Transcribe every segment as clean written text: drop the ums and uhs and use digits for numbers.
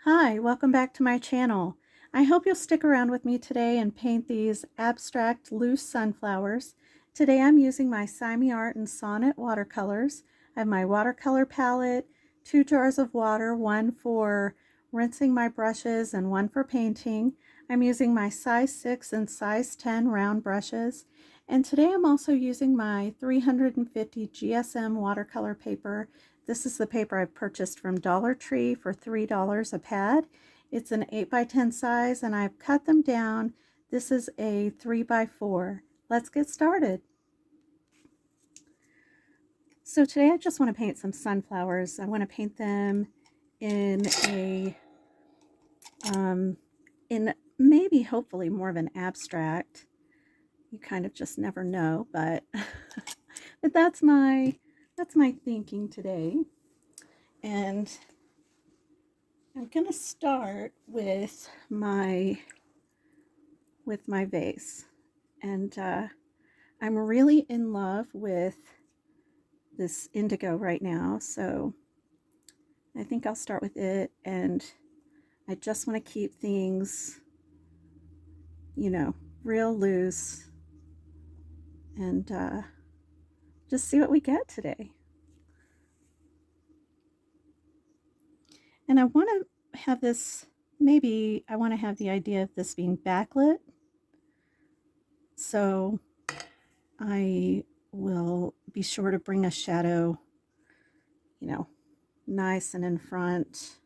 Hi, welcome back to my channel. I hope you'll stick around with me today and paint these abstract loose sunflowers. Today I'm using my SeimiArt and Sonnet watercolors. I have my watercolor palette, 2 jars of water, one for rinsing my brushes and one for painting. I'm using my size 6 and size 10 round brushes. And today I'm also using my 350 GSM watercolor paper. This is the paper I've purchased from Dollar Tree for $3 a pad. It's an 8x10 size and I've cut them down. This is a 3x4. Let's get started. So today I just want to paint some sunflowers. I want to paint them in in maybe hopefully more of an abstract. You kind of just never know, but but that's my thinking today. And I'm going to start with my vase. And I'm really in love with this indigo right now, so I think I'll start with it. And I just want to keep things, real loose and just see what we get today. And I want to have this, maybe I want to have the idea of this being backlit. So I will be sure to bring a shadow, nice and in front.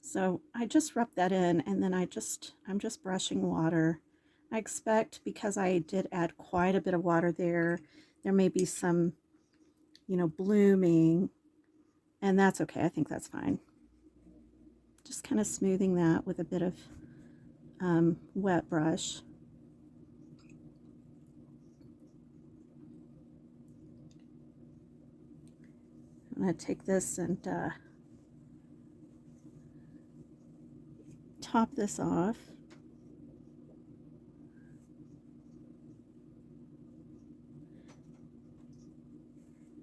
So I just rub that in, and then I'm just brushing water. I expect, because I did add quite a bit of water there may be some, blooming, and that's okay. I think that's fine. Just kind of smoothing that with a bit of wet brush. I'm going to take this and top this off.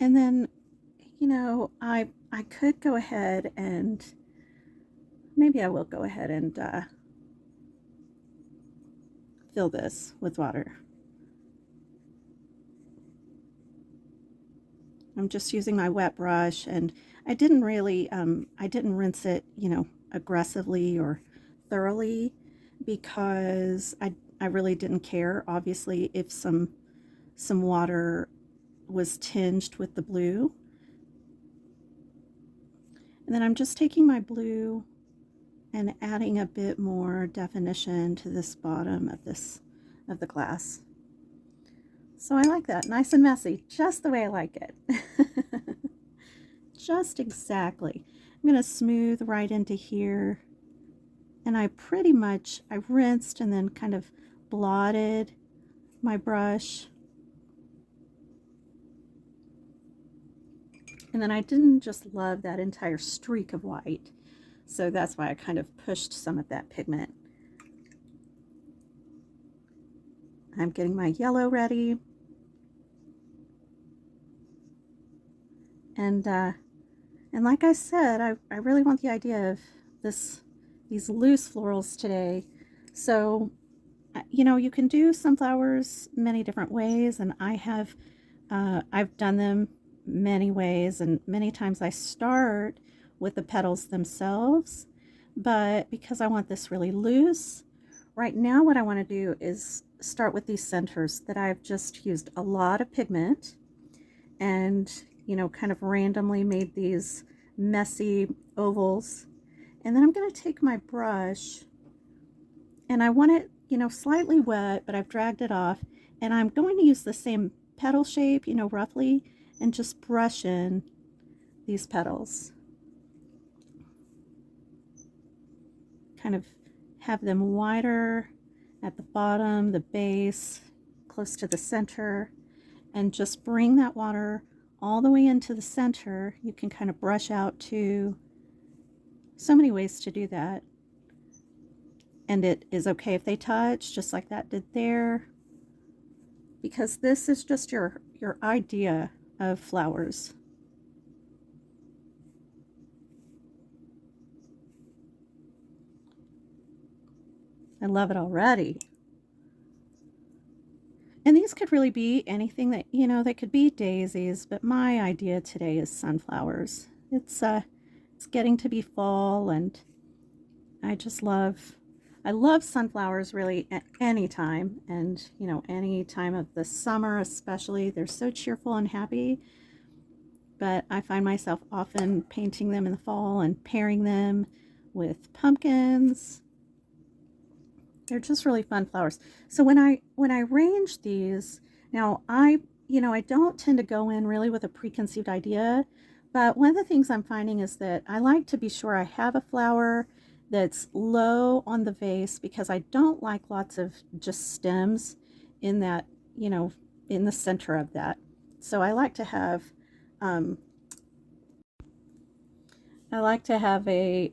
And then, I could go ahead and maybe I will go ahead and fill this with water. I'm just using my wet brush, and I didn't really, I didn't rinse it, aggressively or thoroughly, because I really didn't care, obviously, if some water was tinged with the blue. And then I'm just taking my blue and adding a bit more definition to this bottom of the glass. So I like that, nice and messy, just the way I like it. Just exactly. I'm going to smooth right into here, and I rinsed and then kind of blotted my brush. And then I didn't just love that entire streak of white, so that's why I kind of pushed some of that pigment. I'm getting my yellow ready. And like I said, I really want the idea of these loose florals today. So, you can do sunflowers many different ways, and I've done them many ways, and many times I start with the petals themselves. But because I want this really loose, right now what I want to do is start with these centers that I've just used a lot of pigment and, kind of randomly made these messy ovals. And then I'm going to take my brush, and I want it, slightly wet, but I've dragged it off, and I'm going to use the same petal shape, roughly, and just brush in these petals. Kind of have them wider at the bottom, the base, close to the center, and just bring that water all the way into the center. You can kind of brush out to So many ways to do that. And it is okay if they touch, just like that did there. Because this is just your idea of flowers. I love it already. And these could really be anything that, you know, they could be daisies, but my idea today is sunflowers. It's getting to be fall, and I just I love sunflowers really at any time, and you know, any time of the summer especially. They're so cheerful and happy, but I find myself often painting them in the fall and pairing them with pumpkins. They're just really fun flowers. So when I arrange these, now I don't tend to go in really with a preconceived idea, but one of the things I'm finding is that I like to be sure I have a flower that's low on the vase, because I don't like lots of just stems in that, you know, in the center of that. So um, I like to have a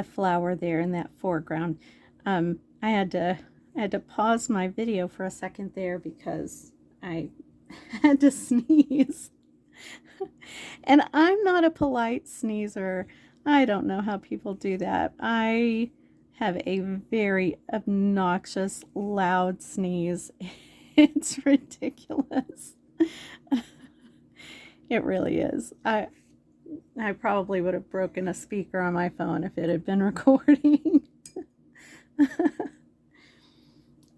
flower there in that foreground. I had to pause my video for a second there because I had to sneeze. And I'm not a polite sneezer. I don't know how people do that. I have a very obnoxious, loud sneeze. It's ridiculous. It really is. I probably would have broken a speaker on my phone if it had been recording.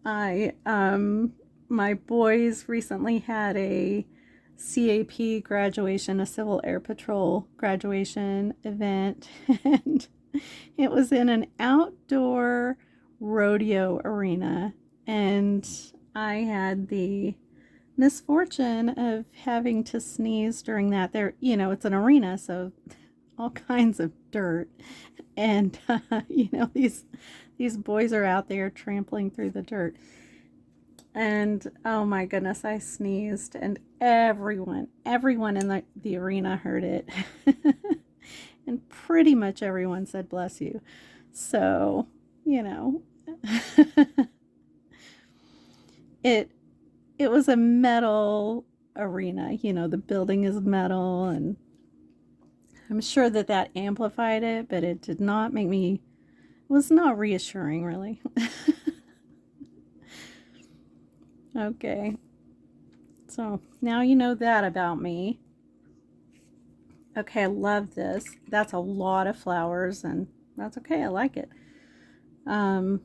I my boys recently had a CAP graduation, a Civil Air Patrol graduation event, and it was in an outdoor rodeo arena, and I had the misfortune of having to sneeze during that. There, you know, it's an arena, so all kinds of dirt, and you know, these boys are out there trampling through the dirt, and oh my goodness, I sneezed, and everyone in the arena heard it. And pretty much everyone said bless you. So, you know, it it was a metal arena, you know, the building is metal, and I'm sure that that amplified it, but it did not make me, was not reassuring really. Okay, so now you know that about me. Okay, I love this. That's a lot of flowers, and that's okay. I like it. Um,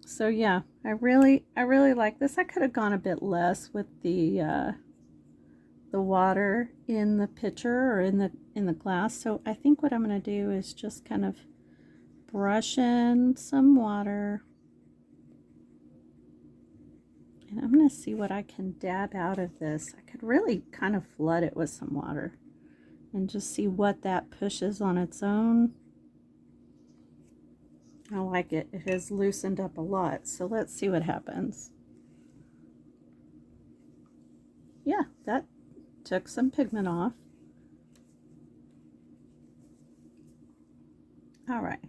so yeah, I really like this. I could have gone a bit less with the water in the pitcher or in the glass. So I think what I'm going to do is just kind of brush in some water, and I'm going to see what I can dab out of this. I could really kind of flood it with some water and just see what that pushes on its own. I like it. It has loosened up a lot. So let's see what happens. Yeah, that took some pigment off. All right.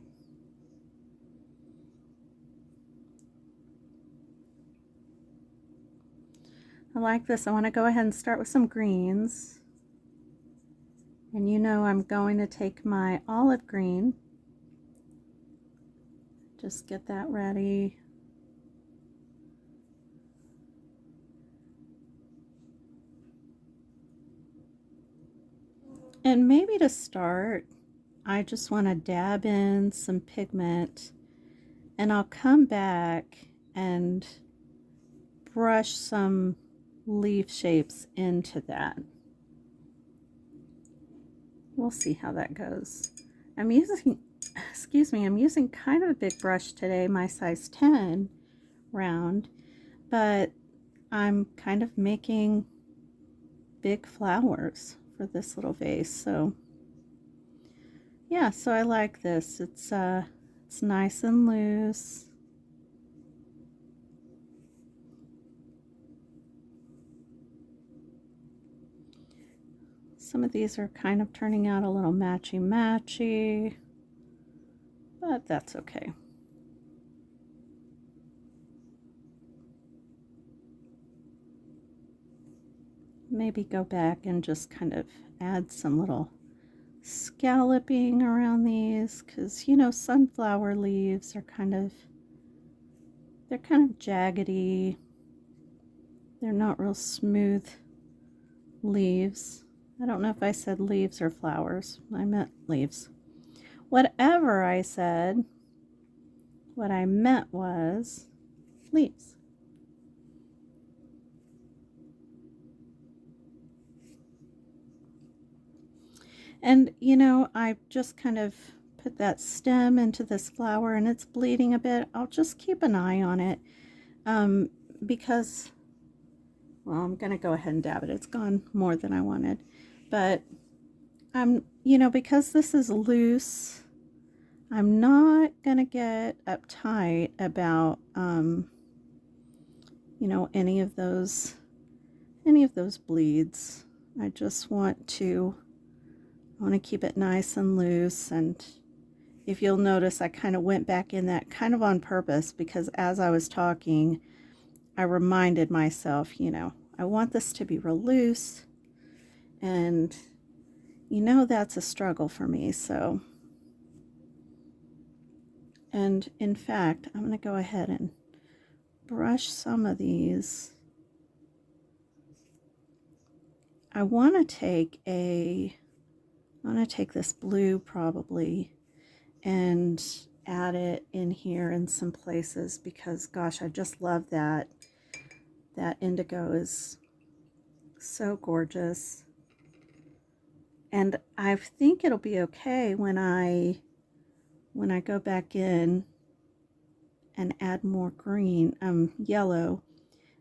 I like this. I want to go ahead and start with some greens. And you know I'm going to take my olive green. Just get that ready. And maybe to start, I just want to dab in some pigment, and I'll come back and brush some leaf shapes into that. We'll see how that goes. I'm using, excuse me, I'm using kind of a big brush today, my size 10 round, but I'm kind of making big flowers for this little vase. So yeah, so I like this. It's nice and loose. Some of these are kind of turning out a little matchy-matchy. but that's okay. Maybe go back and just kind of add some little scalloping around these, because you know sunflower leaves are they're kind of jaggedy. They're not real smooth leaves. I don't know if I said leaves or flowers. I meant leaves. Whatever I said, what I meant was leaves. And you know, I just kind of put that stem into this flower and it's bleeding a bit. I'll just keep an eye on it because, well, I'm going to go ahead and dab it. It's gone more than I wanted. But you know, because this is loose, I'm not going to get uptight about, you know, any of those bleeds. I just want to keep it nice and loose. And if you'll notice, I kind of went back in that kind of on purpose because as I was talking, I reminded myself, you know, I want this to be real loose. And, you know, that's a struggle for me. So, and in fact, I'm going to go ahead and brush some of these. I want to take this blue probably and add it in here in some places because gosh, I just love that. That indigo is so gorgeous. And I think it'll be okay when I go back in and add more green, yellow,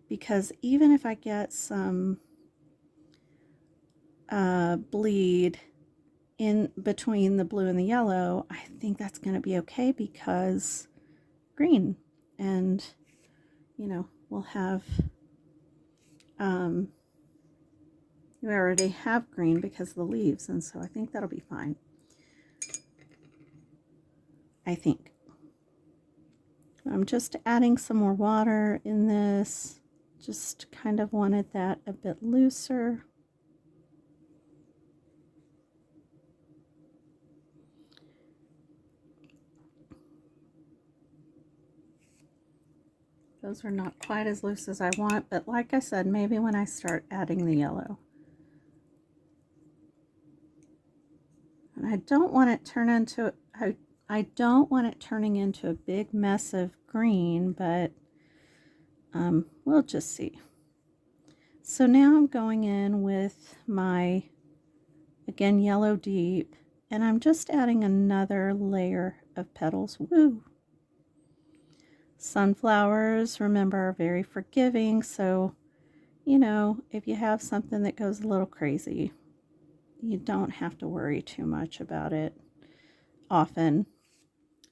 because even if I get some bleed in between the blue and the yellow, I think that's going to be okay because green, and you know, we'll have we already have green because of the leaves, and so I think that'll be fine. I think. I'm just adding some more water in this. Just kind of wanted that a bit looser. Those are not quite as loose as I want, but like I said, maybe when I start adding the yellow. And I don't want it I don't want it turning into a big mess of green, but we'll just see. So now I'm going in with my, again, yellow deep, and I'm just adding another layer of petals. Woo! Sunflowers, remember, are very forgiving, so, you know, if you have something that goes a little crazy, you don't have to worry too much about it. Often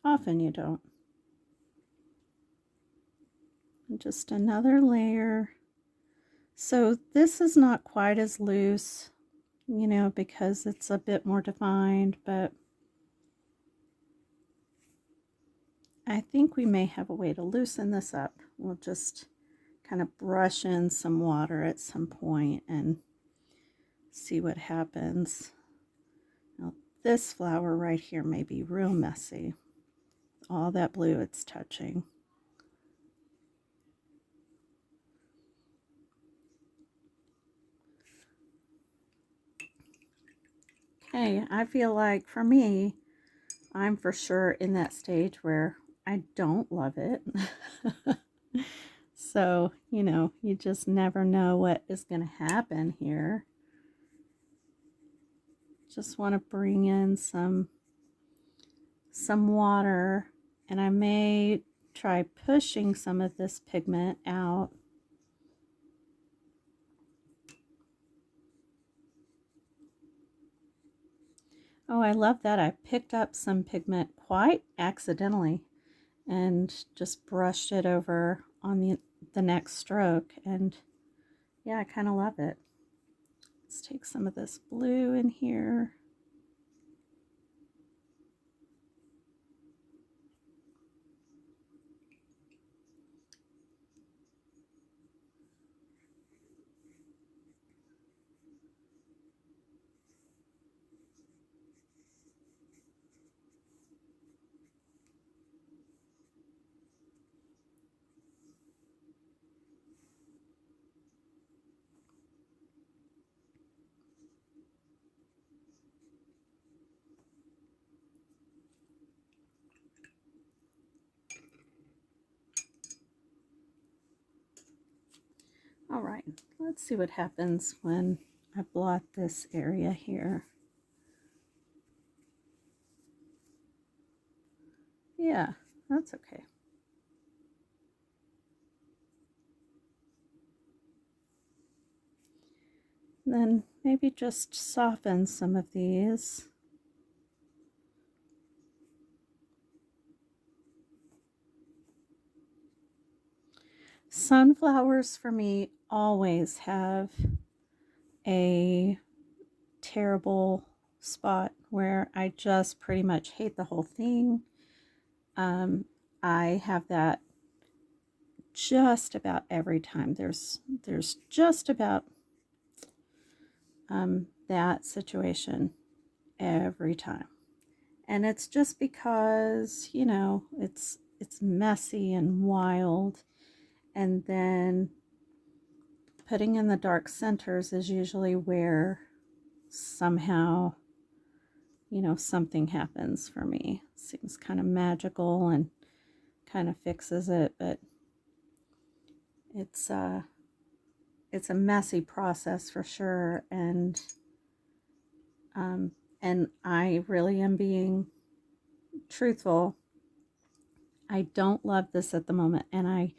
you don't. And just another layer. So this is not quite as loose, you know, because it's a bit more defined, but I think we may have a way to loosen this up. We'll just kind of brush in some water at some point and see what happens. Now, this flower right here may be real messy. All that blue it's touching. Okay, I feel like for me, I'm for sure in that stage where I don't love it. So, you know, you just never know what is going to happen here. Just want to bring in some water, and I may try pushing some of this pigment out. Oh, I love that. I picked up some pigment quite accidentally and just brushed it over on the next stroke, and yeah, I kind of love it. Let's take some of this blue in here. let's see what happens when I blot this area here. Yeah, that's okay. Then maybe just soften some of these. Sunflowers for me always have a terrible spot where I just pretty much hate the whole thing. I have that just about every time. There's just about that situation every time. And it's just because, you know, it's messy and wild, and then putting in the dark centers is usually where somehow, you know, something happens for me. Seems kind of magical and kind of fixes it, but it's a messy process for sure. And I really am being truthful. I don't love this at the moment, and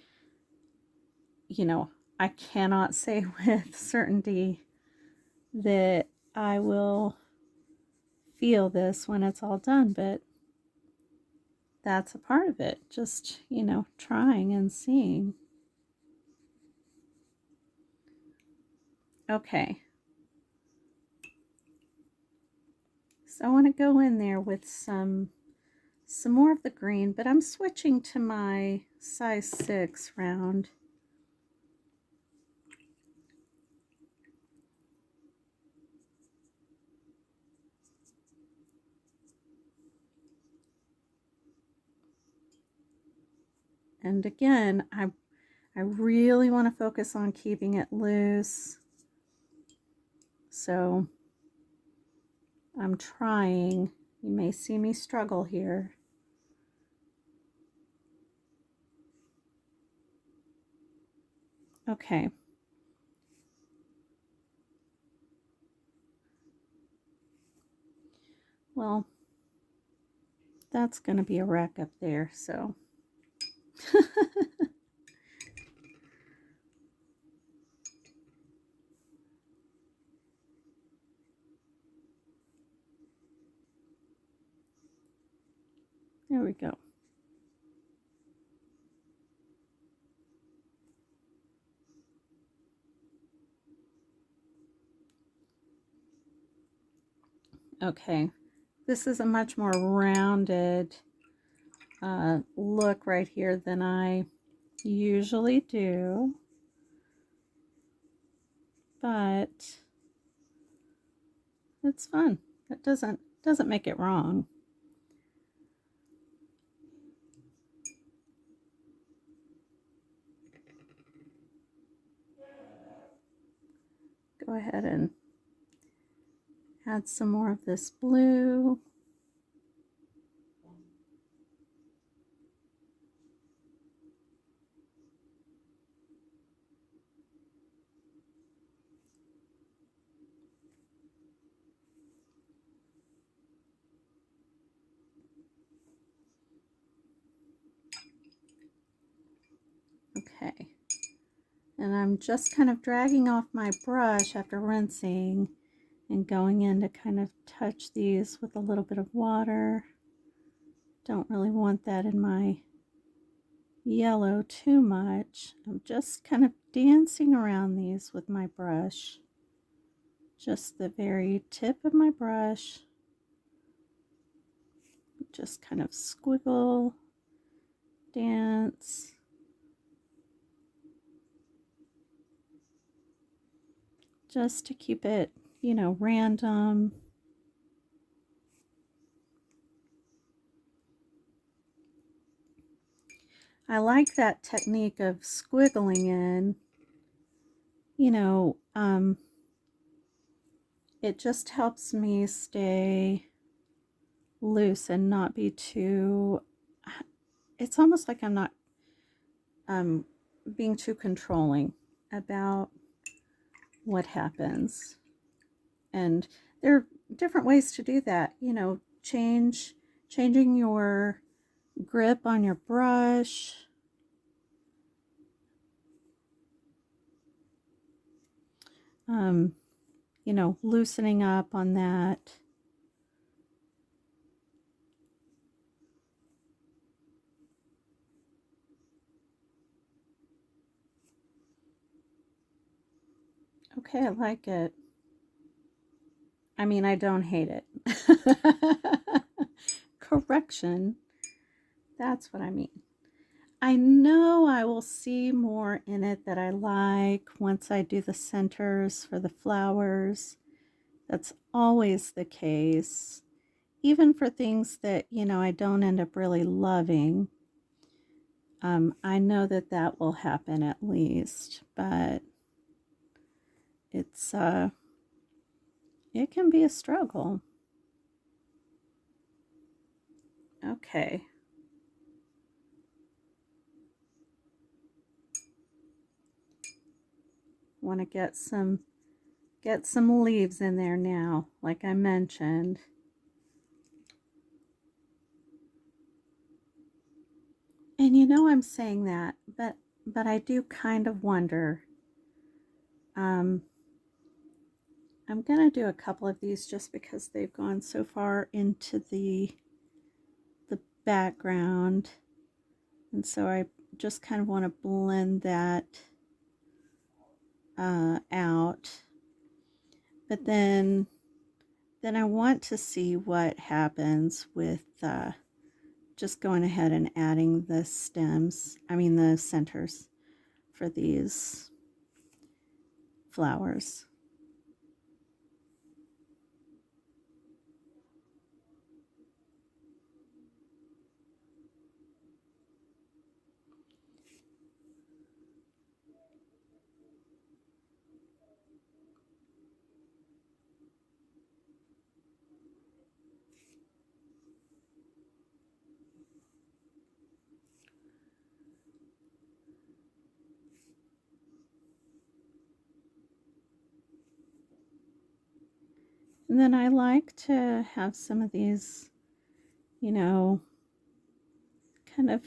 you know, I cannot say with certainty that I will feel this when it's all done, but that's a part of it. Just, you know, trying and seeing. Okay. So I want to go in there with some more of the green, but I'm switching to my size 6 round. And again, I really want to focus on keeping it loose. So I'm trying. You may see me struggle here. Okay. Well, that's going to be a wreck up there, so. There we go. Okay, this is a much more rounded look right here than I usually do, but it's fun. It doesn't make it wrong. Go ahead and add some more of this blue. Okay, and I'm just kind of dragging off my brush after rinsing and going in to kind of touch these with a little bit of water. Don't really want that in my yellow too much. I'm just kind of dancing around these with my brush. Just the very tip of my brush. Just kind of squiggle, dance. Just to keep it, you know, random. I like that technique of squiggling in. You know, it just helps me stay loose and not be too, it's almost like I'm not being too controlling about what happens. And there are different ways to do that. You know, changing your grip on your brush. You know, loosening up on that. Okay, I like it. I mean, I don't hate it. Correction. That's what I mean. I know I will see more in it that I like once I do the centers for the flowers. That's always the case. Even for things that, you know, I don't end up really loving. I know that that will happen at least, but it's, it can be a struggle. Okay. Want to get some leaves in there now, like I mentioned. And you know I'm saying that, but I do kind of wonder. Um, I'm gonna do a couple of these just because they've gone so far into the background, and so I just kind of want to blend that out. But then I want to see what happens with just going ahead and adding the stems, I mean the centers for these flowers. And then I like to have some of these, you know, kind of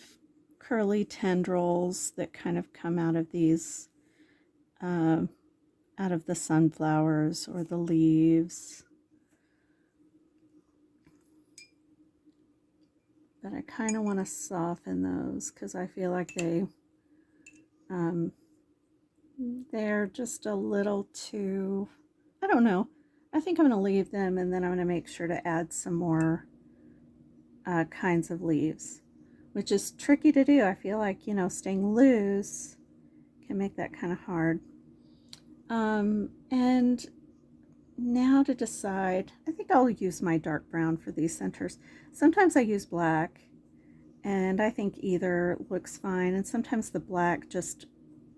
curly tendrils that kind of come out of these, uh, out of the sunflowers or the leaves. But I kind of want to soften those because I feel like um, they're just a little too, I don't know. I think I'm going to leave them, and then I'm going to make sure to add some more kinds of leaves, which is tricky to do. I feel like, you know, staying loose can make that kind of hard. And now to decide, I think I'll use my dark brown for these centers. Sometimes I use black, and I think either looks fine, and sometimes the black just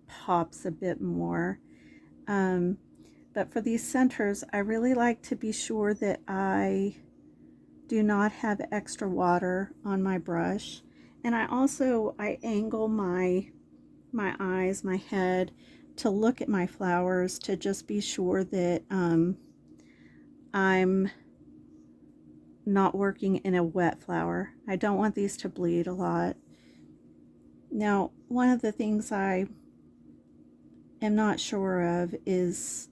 pops a bit more. But for these centers, I really like to be sure that I do not have extra water on my brush. And I angle my eyes, my head, to look at my flowers to just be sure that I'm not working in a wet flower. I don't want these to bleed a lot. Now, one of the things I am not sure of is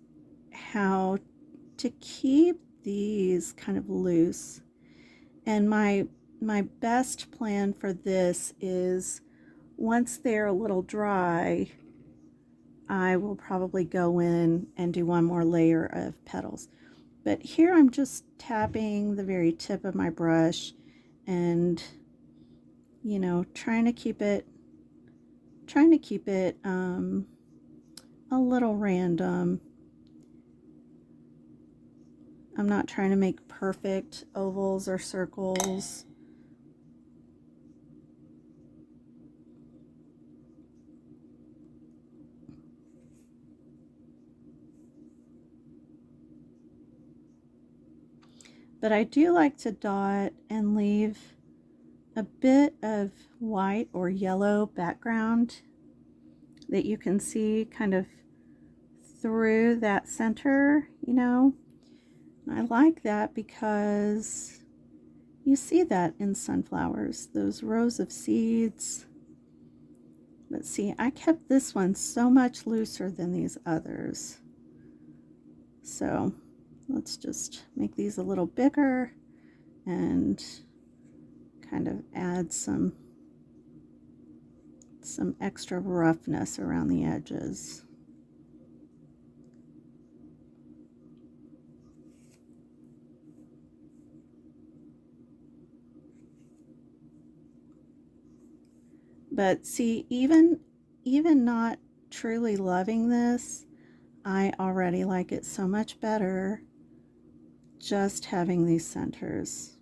how to keep these kind of loose. And my best plan for this is once they're a little dry, I will probably go in and do one more layer of petals. But here I'm just tapping the very tip of my brush and, you know, trying to keep it a little random. I'm not trying to make perfect ovals or circles. But I do like to dot and leave a bit of white or yellow background that you can see kind of through that center, you know. I like that because you see that in sunflowers, those rows of seeds. But see, I kept this one so much looser than these others. So let's just make these a little bigger and kind of add some extra roughness around the edges. But see, even not truly loving this, I already like it so much better just having these centers.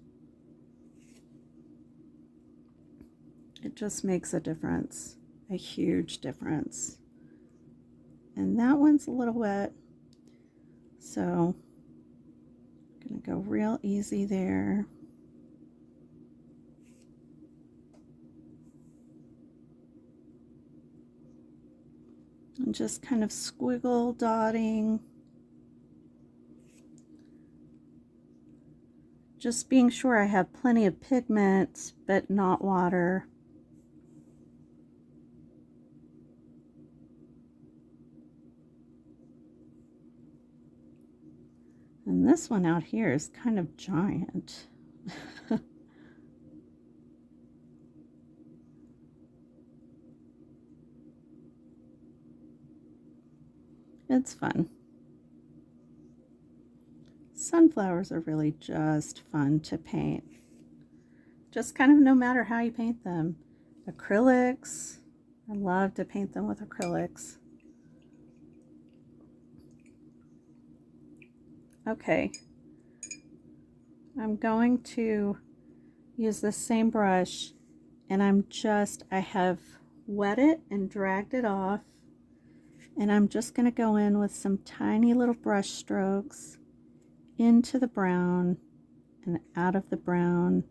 It just makes a difference, a huge difference. And that one's a little wet, so I'm gonna go real easy there. And just kind of squiggle dotting. Just being sure I have plenty of pigment, but not water. And this one out here is kind of giant. It's fun. Sunflowers are really just fun to paint. Just kind of no matter how you paint them. Acrylics, I love to paint them with acrylics. Okay, I'm going to use the same brush, and I have wet it and dragged it off, and I'm just going to go in with some tiny little brush strokes into the brown and out of the brown,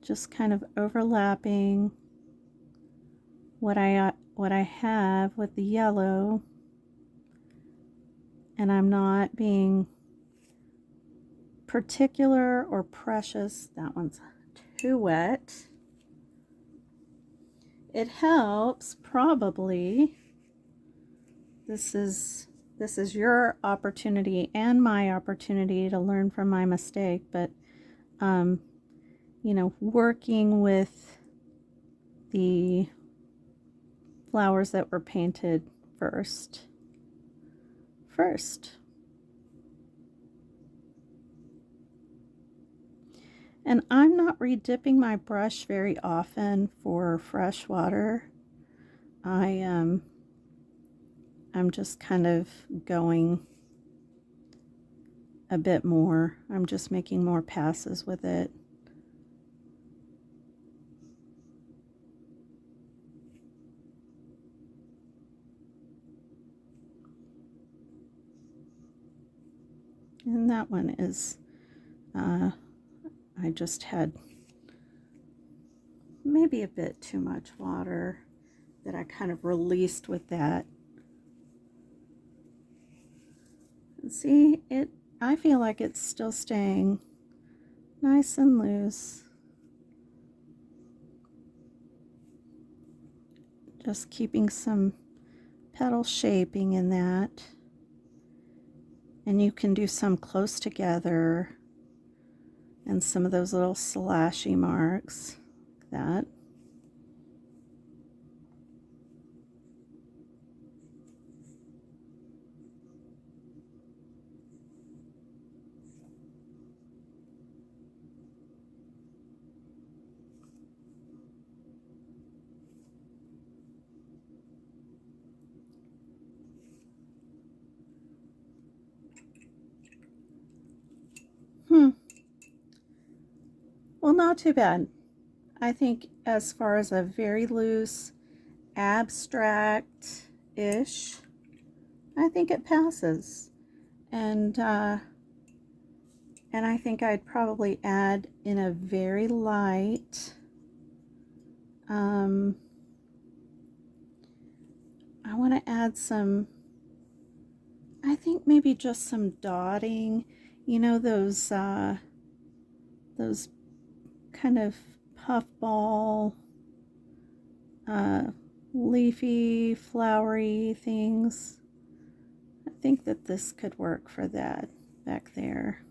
just kind of overlapping what I have with the yellow, and I'm not being particular or precious. That one's too wet. It helps probably. This is your opportunity and my opportunity to learn from my mistake, but you know, working with the flowers that were painted first. And I'm not redipping my brush very often for fresh water. I'm just kind of going a bit more. I'm just making more passes with it. And that one is, I just had maybe a bit too much water that I kind of released with that. And see, I feel like it's still staying nice and loose. Just keeping some petal shaping in that. And you can do some close together and some of those little slashy marks like that. Well, not too bad. I think as far as a very loose, abstract-ish, I think it passes. And I think I'd probably add in a very light I want to add some, I think maybe just some dotting, you know, those kind of puffball, uh, leafy, flowery things. I think that this could work for that back there.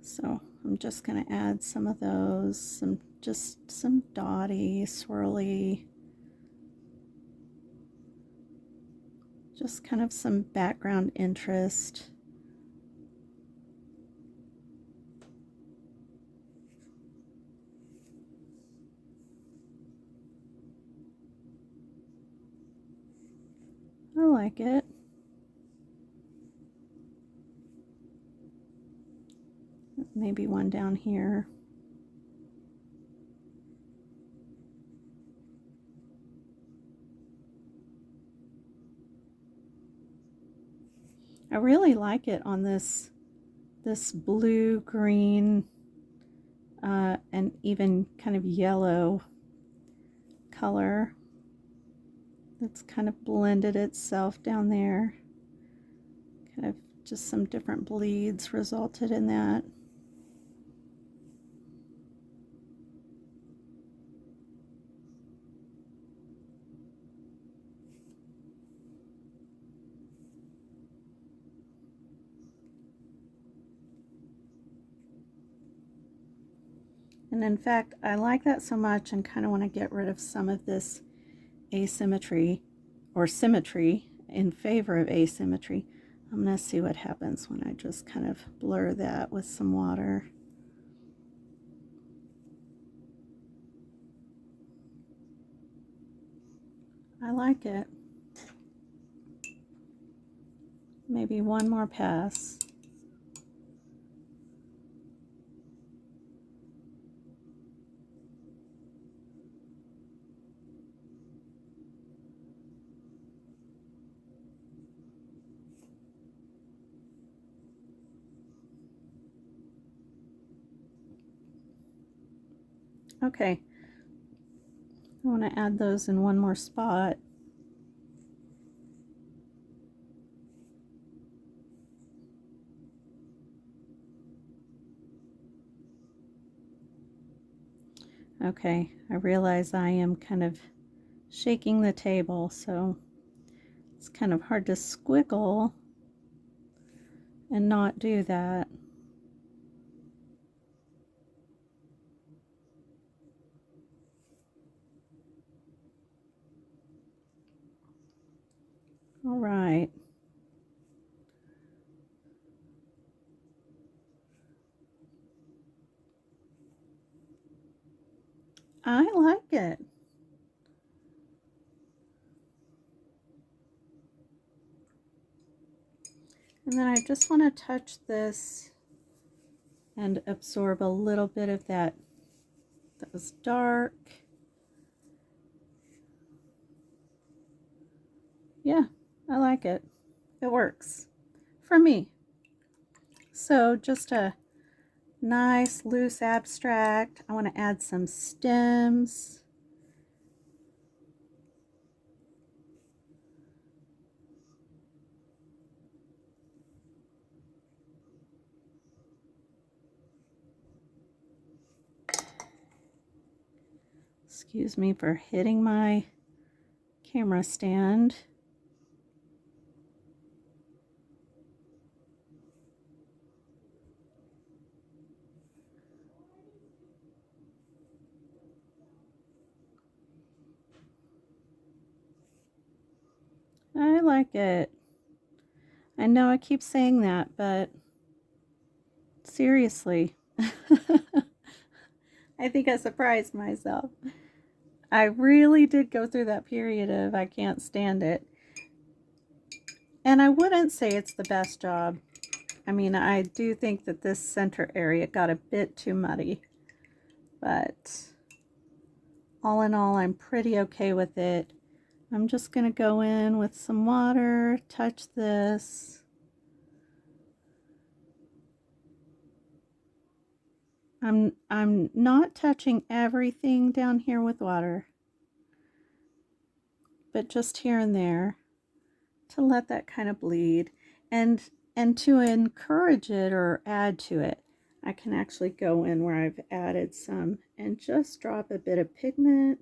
So I'm just going to add some of those, just some dotty, swirly, just kind of some background interest. I like it. Maybe one down here. I really like it on this blue, green, and even kind of yellow color that's kind of blended itself down there. Kind of just some different bleeds resulted in that. And in fact, I like that so much and kind of want to get rid of some of this asymmetry or symmetry in favor of asymmetry. I'm going to see what happens when I just kind of blur that with some water. I like it. Maybe one more pass. Okay, I want to add those in one more spot. Okay, I realize I am kind of shaking the table, so it's kind of hard to squiggle and not do that. All right. I like it. And then I just want to touch this and absorb a little bit of that was dark. Yeah, I like it. It works for me. So just a nice loose abstract. I want to add some stems. Excuse me for hitting my camera stand. I like it. I know I keep saying that, but seriously, I think I surprised myself. I really did go through that period of I can't stand it. And I wouldn't say it's the best job. I mean, I do think that this center area got a bit too muddy, but all in all, I'm pretty okay with it. I'm just going to go in with some water, touch this. I'm not touching everything down here with water, but just here and there to let that kind of bleed. And to encourage it or add to it, I can actually go in where I've added some and just drop a bit of pigment.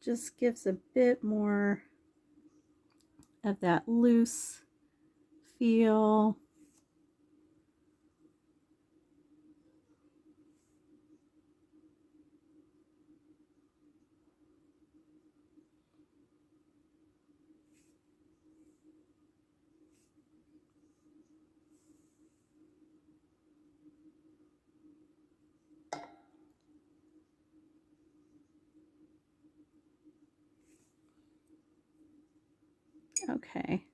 Just gives a bit more of that loose feel. Okay.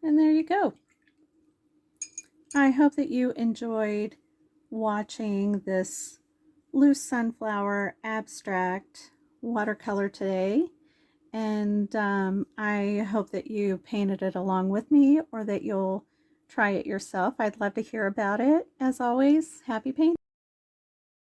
And there you go. I hope that you enjoyed watching this loose sunflower abstract watercolor today. And I hope that you painted it along with me or that you'll try it yourself. I'd love to hear about it. As always, happy painting.